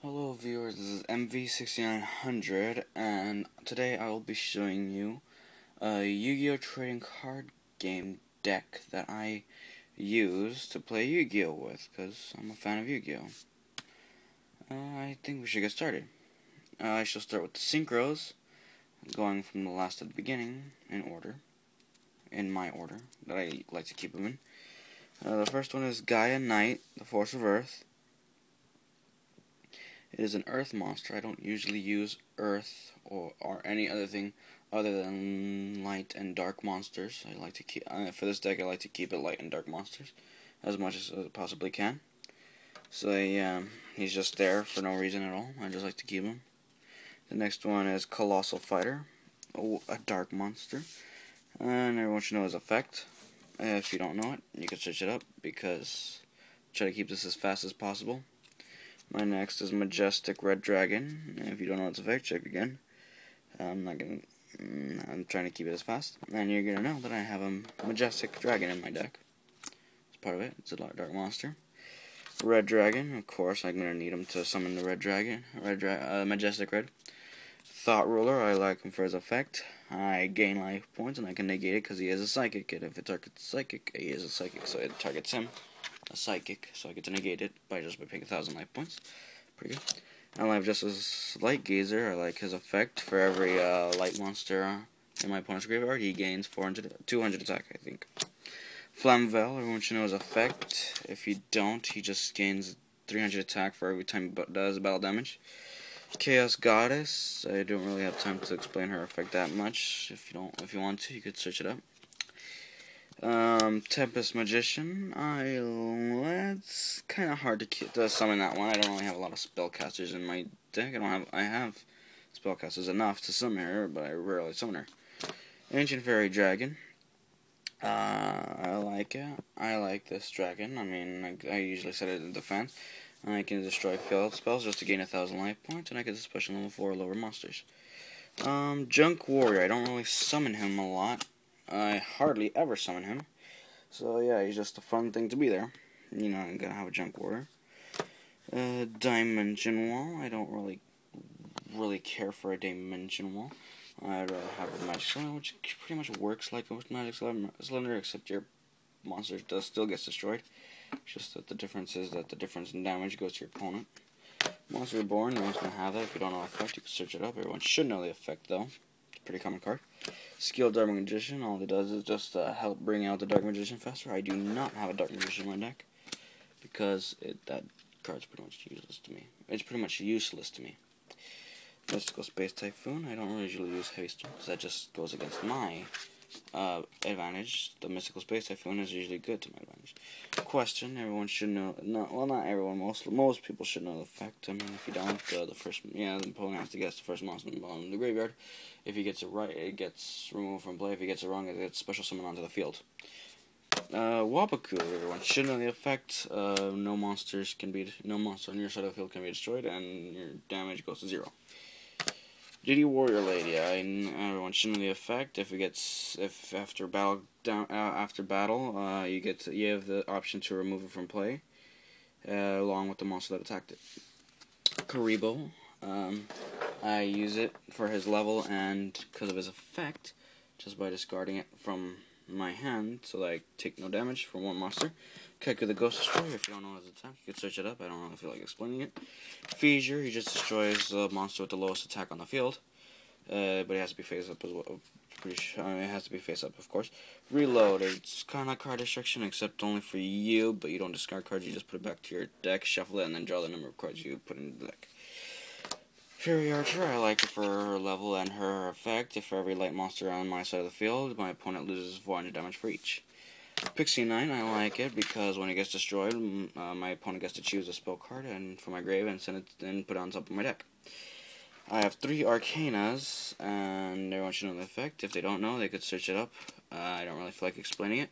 Hello viewers, this is Mv6900 and today I will be showing you a Yu-Gi-Oh trading card game deck that I use to play Yu-Gi-Oh with, because I'm a fan of Yu-Gi-Oh. I think we should get started. I shall start with the synchros, going from the last to the beginning in my order that I like to keep them in. The first one is Gaia Knight, the Force of Earth. It is an earth monster. I don't usually use earth or any other thing other than light and dark monsters. I like to keep for this deck. I like to keep it light and dark monsters as much as I possibly can. So he's just there for no reason at all. I just like to keep him. The next one is Colossal Fighter, a dark monster, and everyone should know his effect. If you don't know it, you can search it up because I try to keep this as fast as possible. My next is Majestic Red Dragon. If you don't know its effect, check again. I'm trying to keep it as fast. And you're going to know that I have a Majestic Dragon in my deck. It's part of it. It's a dark monster. Red Dragon, of course, I'm going to need him to summon the Red Dragon. Majestic Red. Thought Ruler, I like him for his effect. I gain life points and I can negate it because he is a psychic. And if it targets psychic, he is a psychic, so it targets him. A psychic, so I get to negate it by paying 1,000 life points. Pretty good. I like Justice Light Gazer. I like his effect. For every light monster in my opponent's graveyard, he gains 200 attack, I think. Flamvel, everyone should know his effect. If you don't, he just gains 300 attack for every time he does battle damage. Chaos Goddess, I don't really have time to explain her effect that much. If you want to, you could search it up. Tempest Magician, it's kind of hard to summon that one. I don't really have a lot of spellcasters in my deck. I have spellcasters enough to summon her, but I rarely summon her. Ancient Fairy Dragon, I like it. I like this dragon. I mean, I usually set it in defense. I can destroy field spells just to gain 1,000 life points, and I get the special level 4 lower monsters. Junk Warrior, I don't really summon him a lot. I hardly ever summon him. So yeah, he's just a fun thing to be there. You know, I'm gonna have a Junk Warrior. Dimension Wall, I don't really care for a Dimension Wall. I'd rather have a Magic Cylinder, which pretty much works like a Magic Cylinder, except your monster still gets destroyed. Just that the difference is that the difference in damage goes to your opponent. Monster Reborn, no one's gonna have that. If you don't know the effect, you can search it up. Everyone should know the effect, though. It's a pretty common card. Skilled Dark Magician, all it does is just help bring out the Dark Magician faster. I do not have a Dark Magician in my deck because that card's pretty much useless to me. It's pretty much useless to me. Mystical Space Typhoon, I don't usually use Heavy Storm because that just goes against my advantage. The Mystical Space Typhoon is usually good to my advantage. Question, everyone should know, not everyone, most people should know the effect. I mean, if you don't, the opponent has to guess the first monster in the graveyard. If he gets it right, it gets removed from play. If he gets it wrong, it gets special summon onto the field. Wabaku, everyone should know the effect. No monster on your side of the field can be destroyed, and your damage goes to 0. GD Warrior Lady, everyone should know the effect. If after battle, you have the option to remove it from play, along with the monster that attacked it. Karibo, I use it for his level and because of his effect, just by discarding it from my hand, so that I take no damage from one monster. Keku the Ghost Destroyer, if you don't know his attack, you can search it up. I don't really feel like explaining it. Feizure, he just destroys the monster with the lowest attack on the field. But it has to be face up as well. It has to be face up, of course. Reload, it's kind of like card destruction, except only for you, but you don't discard cards, you just put it back to your deck, shuffle it, and then draw the number of cards you put in the deck. Fury Archer, I like it for her level and her effect. If for every light monster on my side of the field, my opponent loses 400 damage for each. Pixie Knight, I like it because when it gets destroyed, my opponent gets to choose a spell card and from my grave and send it and put it on top of my deck. I have 3 Arcanas, and everyone should know the effect. If they don't know, they could search it up. I don't really feel like explaining it.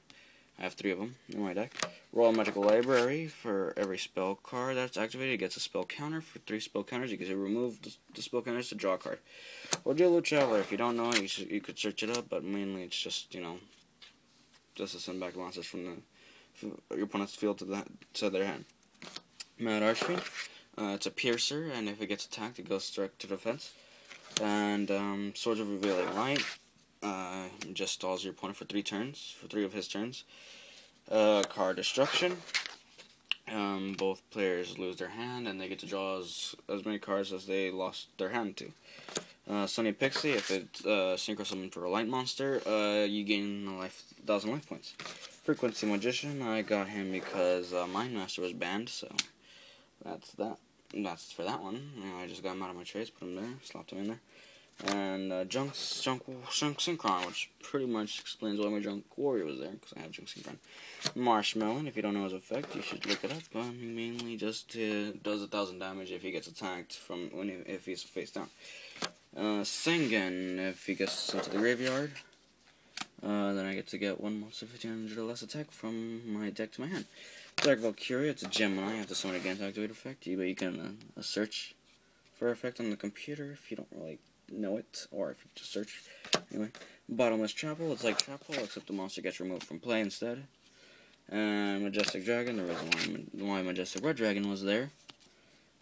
I have 3 of them in my deck. Royal Magical Library, for every spell card that's activated, it gets a spell counter. For 3 spell counters, you can remove the spell counters to draw a card. Ordeal Traveler, if you don't know it, you could search it up, but mainly it's just, just to send back monsters from your opponent's field to their hand. Mad Archfiend, It's a piercer, and if it gets attacked, it goes direct to defense. And Swords of Revealing Light just stalls your opponent for 3 turns, for 3 of his turns. Card Destruction. Both players lose their hand, and they get to draw as many cards as they lost their hand to. Sunny Pixie, if it synchro summon for a light monster, you gain 1,000 life points. Frequency Magician, I got him because Mind Master was banned, so that's that. That's for that one. I just got him out of my trays, put him there, slapped him in there. And Junk Synchron, which pretty much explains why my Junk Warrior was there, because I have Junk Synchron. Marshmallow, if you don't know his effect, you should look it up. He mainly just does 1,000 damage if he gets attacked from if he's face down. Sengen, if he gets sent to the graveyard, then I get to get 1 monster 1,500 or less attack from my deck to my hand. Dark Valkyria, it's a Gemini, I have to summon again to activate effect, but you can search for effect on the computer if you don't really know it, or if you just search. Anyway, Bottomless Chapel, it's like Chapel, except the monster gets removed from play instead. And Majestic Dragon, the reason why Majestic Red Dragon was there.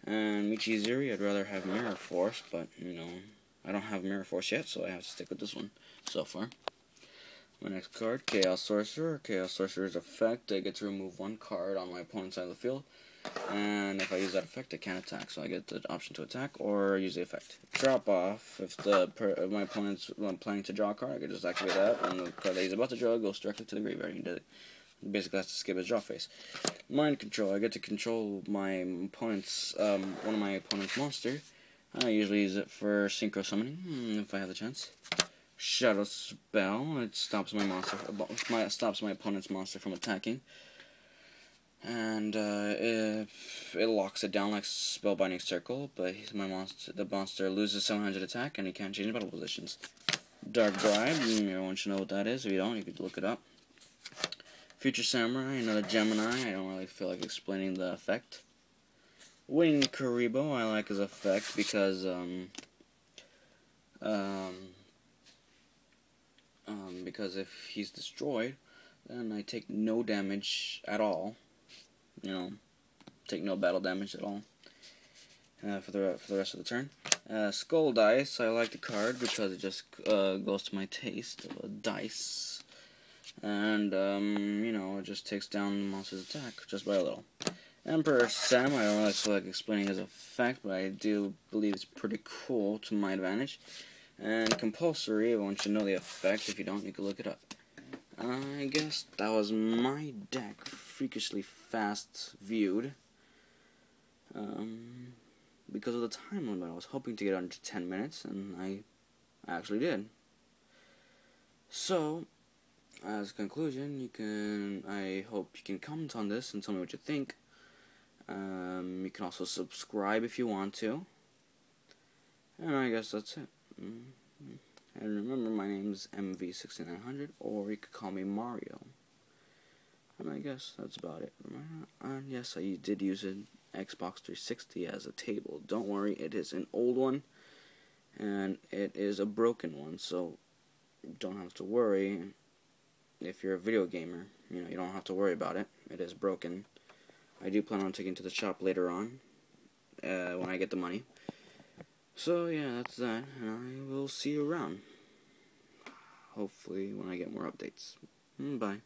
And Michizuri, I'd rather have Mirror Force, but, you know, I don't have Mirror Force yet, so I have to stick with this one so far. My next card, Chaos Sorcerer. Chaos Sorcerer's effect, I get to remove 1 card on my opponent's side of the field. And if I use that effect, I can't attack, so I get the option to attack or use the effect. Drop off, if my opponent's planning to draw a card, I can just activate that, and the card that he's about to draw goes directly to the graveyard. He basically has to skip his draw phase. Mind Control, I get to control my opponent's, one of my opponent's monster. I usually use it for synchro summoning, if I have the chance. Shadow Spell, it stops stops my opponent's monster from attacking. And it locks it down like Spellbinding Circle, but the monster loses 700 attack and he can't change battle positions. Dark Bribe, everyone should know what that is. If you don't, you could look it up. Future Samurai, another Gemini. I don't really feel like explaining the effect. Winged Karibo, I like his effect because because if he's destroyed, then I take no damage at all. You know, take no battle damage at all for the rest of the turn. Skull Dice, I like the card because it just goes to my taste of a dice, and you know, it just takes down the monster's attack just by a little. Emperor Sam, I don't really feel like explaining his effect, but I do believe it's pretty cool to my advantage. And Compulsory, everyone should know the effect. If you don't, you can look it up. I guess that was my deck, freakishly fast viewed. Because of the time limit, I was hoping to get under 10 minutes, and I actually did. So, as a conclusion, I hope you can comment on this and tell me what you think. You can also subscribe if you want to. And I guess that's it. And remember, my name's Mv6900, or you could call me Mario. And I guess that's about it. And yes, I did use an Xbox 360 as a table. Don't worry, it is an old one, and it is a broken one, so don't have to worry. If you're a video gamer, you know, you don't have to worry about it. It is broken. I do plan on taking it to the shop later on, when I get the money. So yeah, that's that, and I will see you around. Hopefully when I get more updates. Bye.